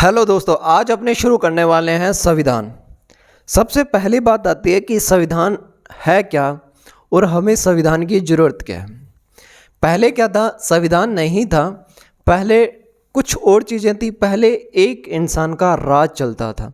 Hello दोस्तों, आज अपने शुरू करने वाले हैं संविधान। सबसे पहली बात आती है कि संविधान है क्या और हमें संविधान की ज़रूरत क्या है। पहले क्या था, संविधान नहीं था, पहले कुछ और चीज़ें थी। पहले एक इंसान का राज चलता था,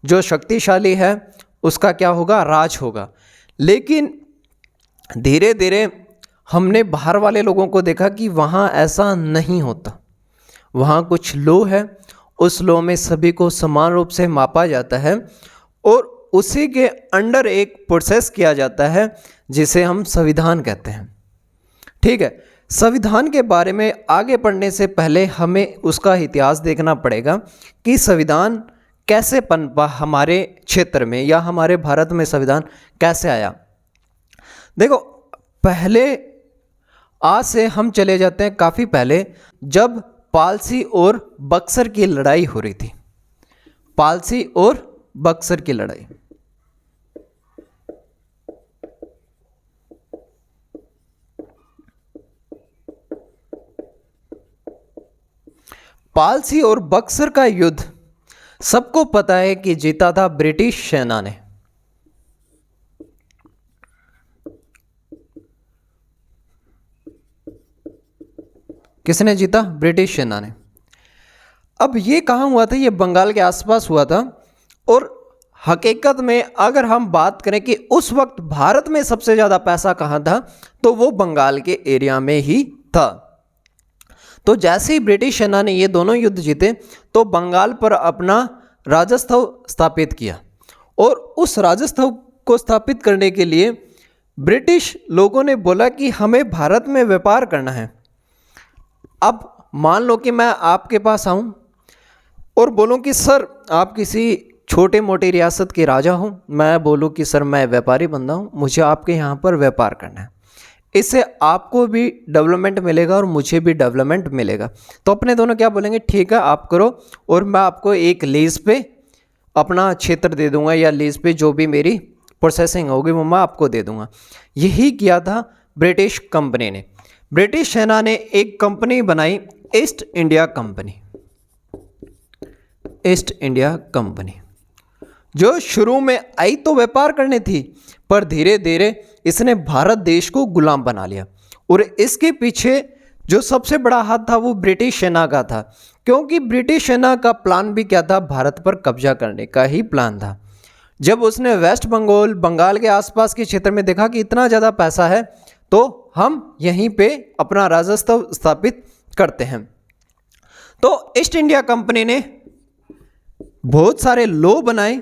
जो शक्तिशाली है उसका क्या होगा, राज होगा। लेकिन धीरे धीरे हमने बाहर वाले लोगों को देखा कि वहाँ ऐसा नहीं होता। वहाँ कुछ लॉ है, उस लॉ में सभी को समान रूप से मापा जाता है और उसी के अंडर एक प्रोसेस किया जाता है जिसे हम संविधान कहते हैं। ठीक है, संविधान के बारे में आगे पढ़ने से पहले हमें उसका इतिहास देखना पड़ेगा कि संविधान कैसे पनपा हमारे क्षेत्र में या हमारे भारत में संविधान कैसे आया। देखो, पहले आज से हम चले जाते हैं काफ़ी पहले, जब पालसी और बक्सर की लड़ाई हो रही थी। पालसी और बक्सर की लड़ाई। पालसी और बक्सर का युद्ध सबको पता है कि जीता था ब्रिटिश सेना ने। किसने जीता? ब्रिटिश सेना ने। अब ये कहाँ हुआ था? ये बंगाल के आसपास हुआ था। और हकीकत में अगर हम बात करें कि उस वक्त भारत में सबसे ज़्यादा पैसा कहाँ था, तो वो बंगाल के एरिया में ही था। तो जैसे ही ब्रिटिश सेना ने ये दोनों युद्ध जीते तो बंगाल पर अपना राजस्व स्थापित किया। और उस राजस्व को स्थापित करने के लिए ब्रिटिश लोगों ने बोला कि हमें भारत में व्यापार करना है। अब मान लो कि मैं आपके पास आऊं और बोलूं कि सर आप किसी छोटे मोटे रियासत के राजा हो, मैं बोलूं कि सर मैं व्यापारी बंदा हूं, मुझे आपके यहाँ पर व्यापार करना है। इससे आपको भी डेवलपमेंट मिलेगा और मुझे भी डेवलपमेंट मिलेगा। तो अपने दोनों क्या बोलेंगे, ठीक है आप करो और मैं आपको एक लीज पे अपना क्षेत्र दे दूंगा, या लीज पे जो भी मेरी प्रोसेसिंग होगी वो मैं आपको दे दूंगा। यही किया था ब्रिटिश कंपनी ने। ब्रिटिश सेना ने एक कंपनी बनाई, east India company. East India company जो शुरू में आई तो व्यापार करने थी, पर धीरे धीरे इसने भारत देश को गुलाम बना लिया। और इसके पीछे जो सबसे बड़ा हाथ था वो ब्रिटिश सेना का था, क्योंकि ब्रिटिश सेना का प्लान भी क्या था, भारत पर कब्जा करने का ही प्लान था। जब उसने वेस्ट बंगाल, बंगाल के आसपास के क्षेत्र में देखा कि इतना ज़्यादा पैसा है तो हम यहीं पे अपना राजस्व स्थापित करते हैं। तो ईस्ट इंडिया कंपनी ने बहुत सारे लॉ बनाए,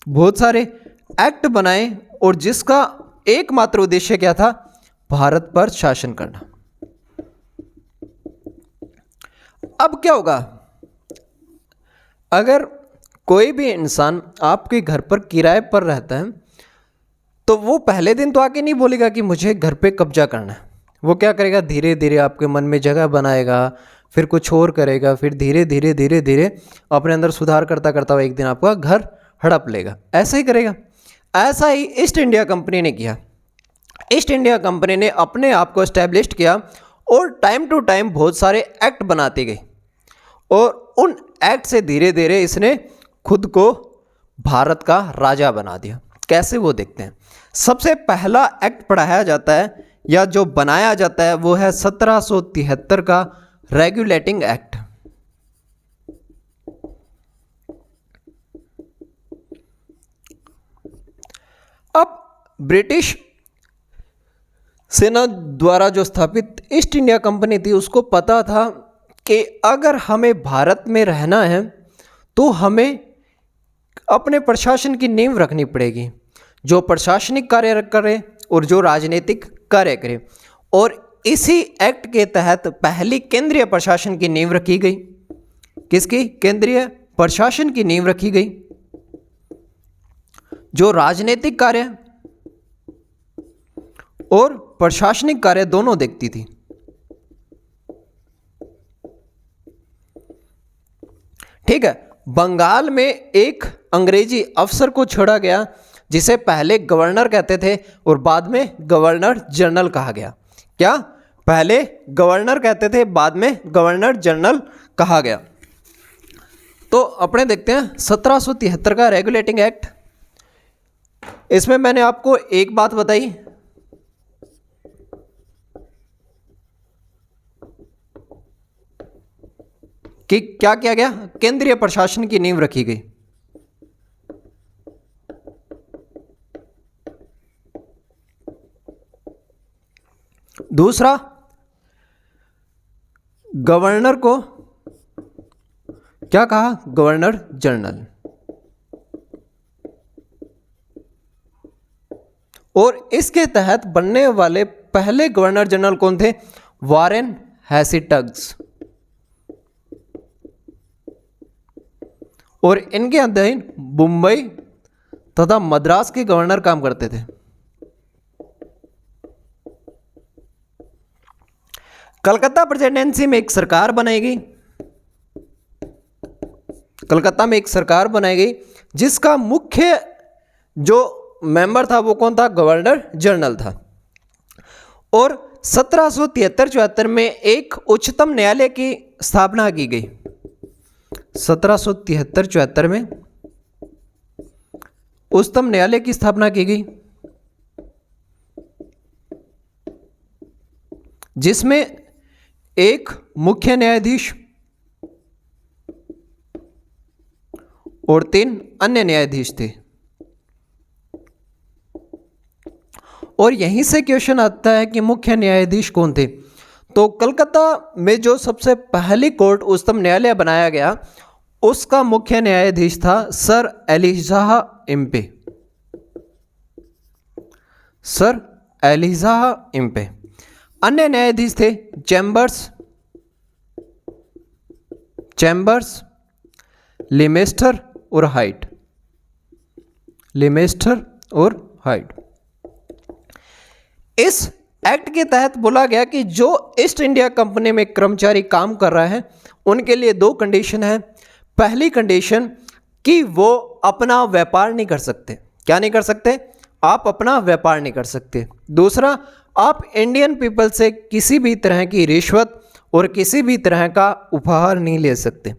बहुत सारे एक्ट बनाए, और जिसका एकमात्र उद्देश्य क्या था, भारत पर शासन करना। अब क्या होगा, अगर कोई भी इंसान आपके घर पर किराए पर रहता है तो वो पहले दिन तो आके नहीं बोलेगा कि मुझे घर पे कब्जा करना है। वो क्या करेगा, धीरे धीरे आपके मन में जगह बनाएगा, फिर कुछ और करेगा, फिर धीरे धीरे धीरे धीरे अपने अंदर सुधार करता करता हुआ एक दिन आपका घर हड़प लेगा। ऐसा ही करेगा। ऐसा ही ईस्ट इंडिया कंपनी ने किया। ईस्ट इंडिया कंपनी ने अपने आप को एस्टेब्लिश किया और टाइम टू टाइम बहुत सारे एक्ट बनाती गई, और उन एक्ट से धीरे धीरे इसने खुद को भारत का राजा बना दिया। कैसे, वो देखते हैं। सबसे पहला एक्ट पढ़ाया जाता है या जो बनाया जाता है वो है 1773 का रेगुलेटिंग एक्ट। अब ब्रिटिश सेना द्वारा जो स्थापित ईस्ट इंडिया कंपनी थी, उसको पता था कि अगर हमें भारत में रहना है तो हमें अपने प्रशासन की नींव रखनी पड़ेगी, जो प्रशासनिक कार्य करे और जो राजनीतिक कार्य करे। और इसी एक्ट के तहत पहली केंद्रीय प्रशासन की नींव रखी गई। किसकी? केंद्रीय प्रशासन की नींव रखी गई, जो राजनीतिक कार्य और प्रशासनिक कार्य दोनों देखती थी। ठीक है, बंगाल में एक अंग्रेजी अफसर को छोड़ा गया, जिसे पहले गवर्नर कहते थे और बाद में गवर्नर जनरल कहा गया। क्या? पहले गवर्नर कहते थे, बाद में गवर्नर जनरल कहा गया। तो अपने देखते हैं 1773 का रेगुलेटिंग एक्ट। इसमें मैंने आपको एक बात बताई कि क्या किया गया, केंद्रीय प्रशासन की नींव रखी गई। दूसरा, गवर्नर को क्या कहा, गवर्नर जनरल। और इसके तहत बनने वाले पहले गवर्नर जनरल कौन थे, वारेन हैस्टिंग्स। और इनके अधीन मुंबई तथा मद्रास के गवर्नर काम करते थे। कलकत्ता प्रेसिडेंसी में एक सरकार बनाई गई, कलकत्ता में एक सरकार बनाई गई जिसका मुख्य जो मेंबर था वो कौन था, गवर्नर जनरल था। और 1773-74 में एक उच्चतम न्यायालय की स्थापना की गई। 1773-74 में उच्चतम न्यायालय की स्थापना की गई, जिसमें एक मुख्य न्यायाधीश और 3 अन्य न्यायाधीश थे। और यहीं से क्वेश्चन आता है कि मुख्य न्यायाधीश कौन थे। तो कलकत्ता में जो सबसे पहली कोर्ट उच्चतम न्यायालय बनाया गया उसका मुख्य न्यायाधीश था sir Elijah Impey, sir Elijah Impey. अन्य न्यायाधीश थे चैम्बर्स, लिमेस्टर और हाइट, लिमेस्टर और हाइट। इस एक्ट के तहत बोला गया कि जो ईस्ट इंडिया कंपनी में कर्मचारी काम कर रहा है उनके लिए 2 कंडीशन है। पहली कंडीशन कि वो अपना व्यापार नहीं कर सकते। क्या नहीं कर सकते, आप अपना व्यापार नहीं कर सकते। दूसरा, आप इंडियन पीपल से किसी भी तरह की रिश्वत और किसी भी तरह का उपहार नहीं ले सकते।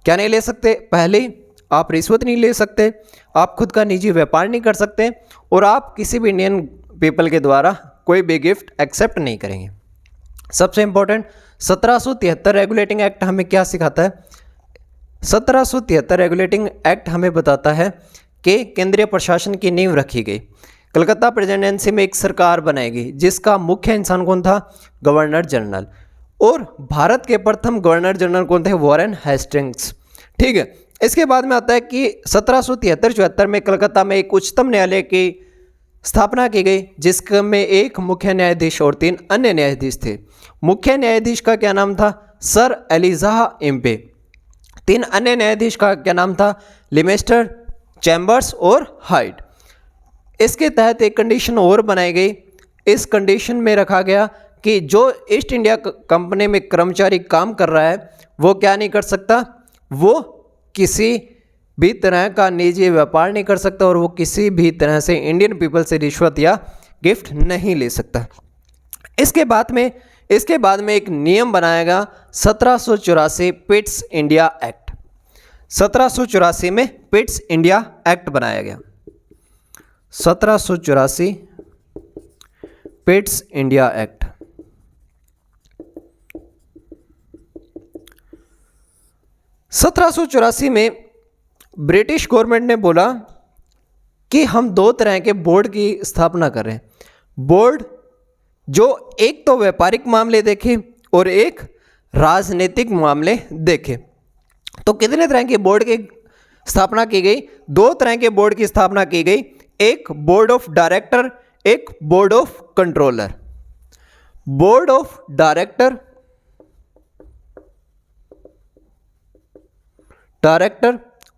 क्या नहीं ले सकते, पहले आप रिश्वत नहीं ले सकते, आप खुद का निजी व्यापार नहीं कर सकते और आप किसी भी इंडियन पीपल के द्वारा कोई भी गिफ्ट एक्सेप्ट नहीं करेंगे। सबसे इंपॉर्टेंट 1773 रेगुलेटिंग एक्ट हमें क्या सिखाता है, 1773 रेगुलेटिंग एक्ट हमें बताता है कि केंद्रीय प्रशासन की नींव रखी गई। कलकत्ता प्रेसिडेंसी में एक सरकार बनाई गई जिसका मुख्य इंसान कौन था, गवर्नर जनरल। और भारत के प्रथम गवर्नर जनरल कौन थे, वारेन हेस्टिंग्स। ठीक है, इसके बाद में आता है कि 1773-74 में कलकत्ता में एक उच्चतम न्यायालय की स्थापना की गई जिसमें एक मुख्य न्यायाधीश और 3 अन्य न्यायाधीश थे। मुख्य न्यायाधीश का क्या नाम था, सर एलिजाह इम्पे। 3 अन्य न्यायाधीश का क्या नाम था, लिमेस्टर, चैम्बर्स और हाइट। इसके तहत एक कंडीशन और बनाई गई। इस कंडीशन में रखा गया कि जो ईस्ट इंडिया कंपनी में कर्मचारी काम कर रहा है वो क्या नहीं कर सकता, वो किसी भी तरह का निजी व्यापार नहीं कर सकता और वो किसी भी तरह से इंडियन पीपल से रिश्वत या गिफ्ट नहीं ले सकता। इसके बाद में एक नियम बनाएगा 1784 पिट्स इंडिया एक्ट। 1784 में पिट्स इंडिया एक्ट बनाया गया। 1784 पिट्स इंडिया एक्ट। 1784 में ब्रिटिश गवर्नमेंट ने बोला कि हम 2 तरह के बोर्ड की स्थापना कर रहे हैं। बोर्ड जो एक तो व्यापारिक मामले देखे और एक राजनीतिक मामले देखे। तो कितने तरह के बोर्ड की स्थापना की गई, 2 तरह के बोर्ड की स्थापना की गई, एक बोर्ड ऑफ डायरेक्टर, एक board of controller. Board of director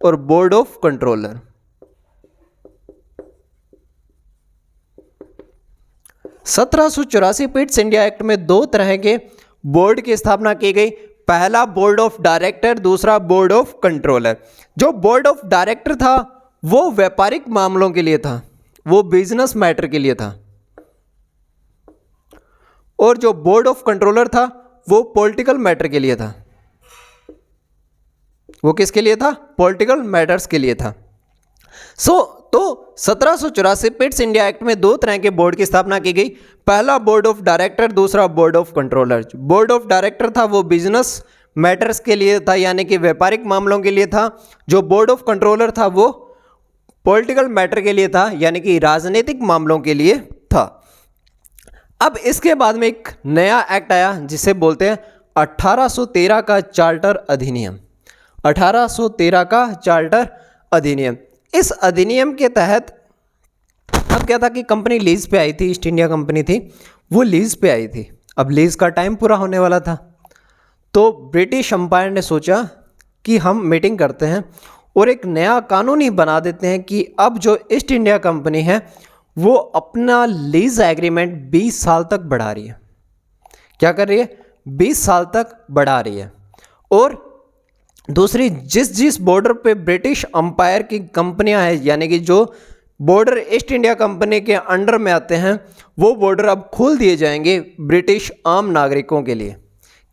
और बोर्ड ऑफ कंट्रोलर। सत्रह सौ चौरासी पिट्स इंडिया एक्ट में 2 तरह के बोर्ड की स्थापना की गई। पहला बोर्ड ऑफ डायरेक्टर, दूसरा बोर्ड ऑफ कंट्रोलर। जो बोर्ड ऑफ डायरेक्टर था वो व्यापारिक मामलों के लिए था, वो बिजनेस मैटर के लिए था, और जो बोर्ड ऑफ कंट्रोलर था वो पॉलिटिकल मैटर के लिए था। वो किसके लिए था? पॉलिटिकल मैटर्स के लिए था। तो 1784 पिट्स इंडिया एक्ट में दो तरह के बोर्ड की स्थापना की गई। पहला बोर्ड ऑफ डायरेक्टर, दूसरा board of controller. Board of director था वो बिजनेस मैटर्स के लिए था, यानी कि व्यापारिक मामलों के लिए था। जो बोर्ड ऑफ कंट्रोलर था वो पॉलिटिकल मैटर के लिए था, यानी कि राजनीतिक मामलों के लिए था। अब इसके बाद में एक नया एक्ट आया जिसे बोलते हैं 1813 का चार्टर अधिनियम। 1813 का चार्टर अधिनियम। इस अधिनियम के तहत अब क्या था कि कंपनी लीज पे आई थी, ईस्ट इंडिया कंपनी थी, वो लीज पे आई थी। अब लीज का टाइम पूरा होने वाला था, तो ब्रिटिश अंपायर ने सोचा कि हम मीटिंग करते हैं और एक नया कानून ही बना देते हैं कि अब जो ईस्ट इंडिया कंपनी है वो अपना लीज एग्रीमेंट 20 साल तक बढ़ा रही है। क्या कर रही है? 20 साल तक बढ़ा रही है। और दूसरी, जिस बॉर्डर पे ब्रिटिश अंपायर की कंपनियां हैं, यानी कि जो बॉर्डर ईस्ट इंडिया कंपनी के अंडर में आते हैं, वो बॉर्डर अब खोल दिए जाएंगे ब्रिटिश आम नागरिकों के लिए।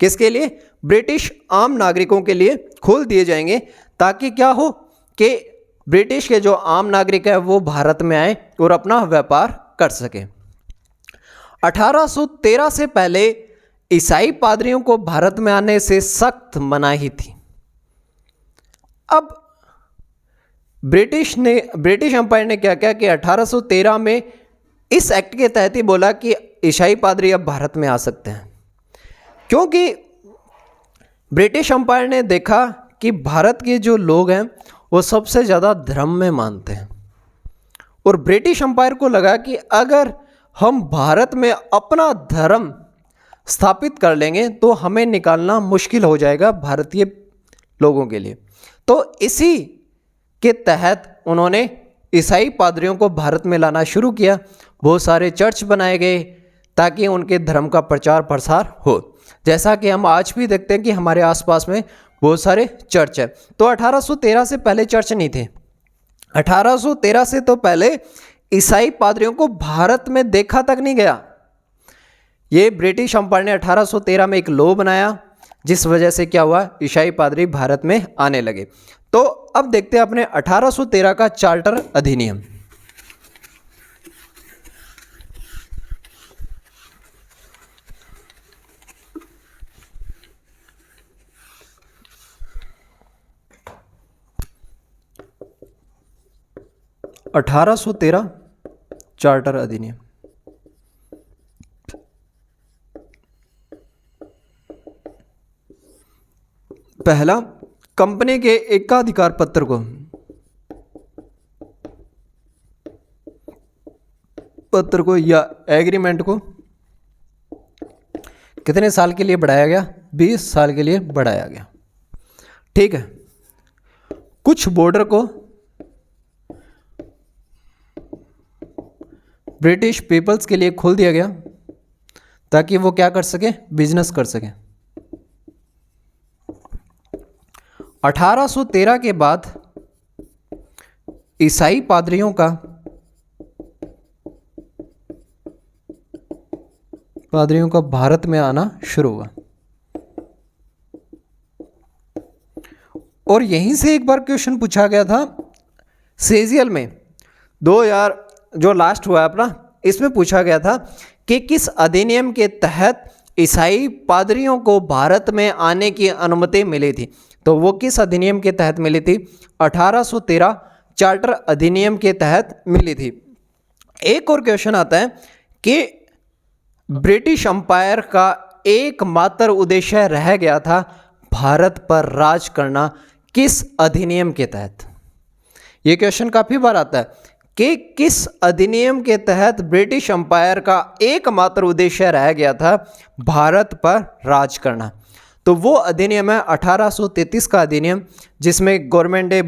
किसके लिए? ब्रिटिश आम नागरिकों के लिए खोल दिए जाएंगे, ताकि क्या हो कि ब्रिटिश के जो आम नागरिक है वो भारत में आए और अपना व्यापार कर सके। 1813 से पहले ईसाई पादरियों को भारत में आने से सख्त मनाही थी। अब ब्रिटिश अंपायर ने क्या किया कि 1813 में इस एक्ट के तहत ही बोला कि ईसाई पादरी अब भारत में आ सकते हैं, क्योंकि ब्रिटिश अंपायर ने देखा कि भारत के जो लोग हैं वो सबसे ज़्यादा धर्म में मानते हैं। और ब्रिटिश अंपायर को लगा कि अगर हम भारत में अपना धर्म स्थापित कर लेंगे तो हमें निकालना मुश्किल हो जाएगा भारतीय लोगों के लिए। तो इसी के तहत उन्होंने ईसाई पादरियों को भारत में लाना शुरू किया। बहुत सारे चर्च बनाए गए ताकि उनके धर्म का प्रचार प्रसार हो, जैसा कि हम आज भी देखते हैं कि हमारे आसपास में बहुत सारे चर्च है। तो 1813 से पहले चर्च नहीं थे। 1813 से तो पहले ईसाई पादरियों को भारत में देखा तक नहीं गया। ये ब्रिटिश अंपायर ने 1813 में एक लॉ बनाया, जिस वजह से क्या हुआ, ईसाई पादरी भारत में आने लगे। तो अब देखते हैं अपने 1813 का चार्टर अधिनियम। चार्टर अधिनियम। पहला, कंपनी के एकाधिकार पत्र को या एग्रीमेंट को कितने साल के लिए बढ़ाया गया? 20 साल के लिए बढ़ाया गया। ठीक है। कुछ बॉर्डर को ब्रिटिश पीपल्स के लिए खोल दिया गया ताकि वो क्या कर सके? बिजनेस कर सके। 1813 के बाद ईसाई पादरियों का भारत में आना शुरू हुआ। और यहीं से एक बार क्वेश्चन पूछा गया था सेजियल में 2000 जो लास्ट हुआ अपना, इसमें पूछा गया था कि किस अधिनियम के तहत ईसाई पादरियों को भारत में आने की अनुमति मिली थी। तो वो किस अधिनियम के तहत मिली थी? 1813 चार्टर अधिनियम के तहत मिली थी। एक और क्वेश्चन आता है कि ब्रिटिश अंपायर का एकमात्र उद्देश्य रह गया था भारत पर राज करना, किस अधिनियम के तहत? ये क्वेश्चन काफी बार आता है कि किस अधिनियम के तहत ब्रिटिश अंपायर का एकमात्र उद्देश्य रह गया था भारत पर राज करना। तो वो अधिनियम है 1833 का अधिनियम, जिसमें गवर्नमेंट ने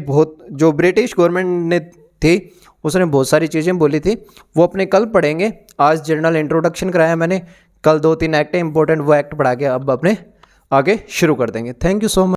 जो ब्रिटिश गवर्नमेंट ने थी उसने बहुत सारी चीज़ें बोली थी, वो अपने कल पढ़ेंगे। आज जनरल इंट्रोडक्शन कराया मैंने, कल 2-3 एक्ट इंपॉर्टेंट, वो एक्ट पढ़ा के अब अपने आगे शुरू कर देंगे। Thank you so much.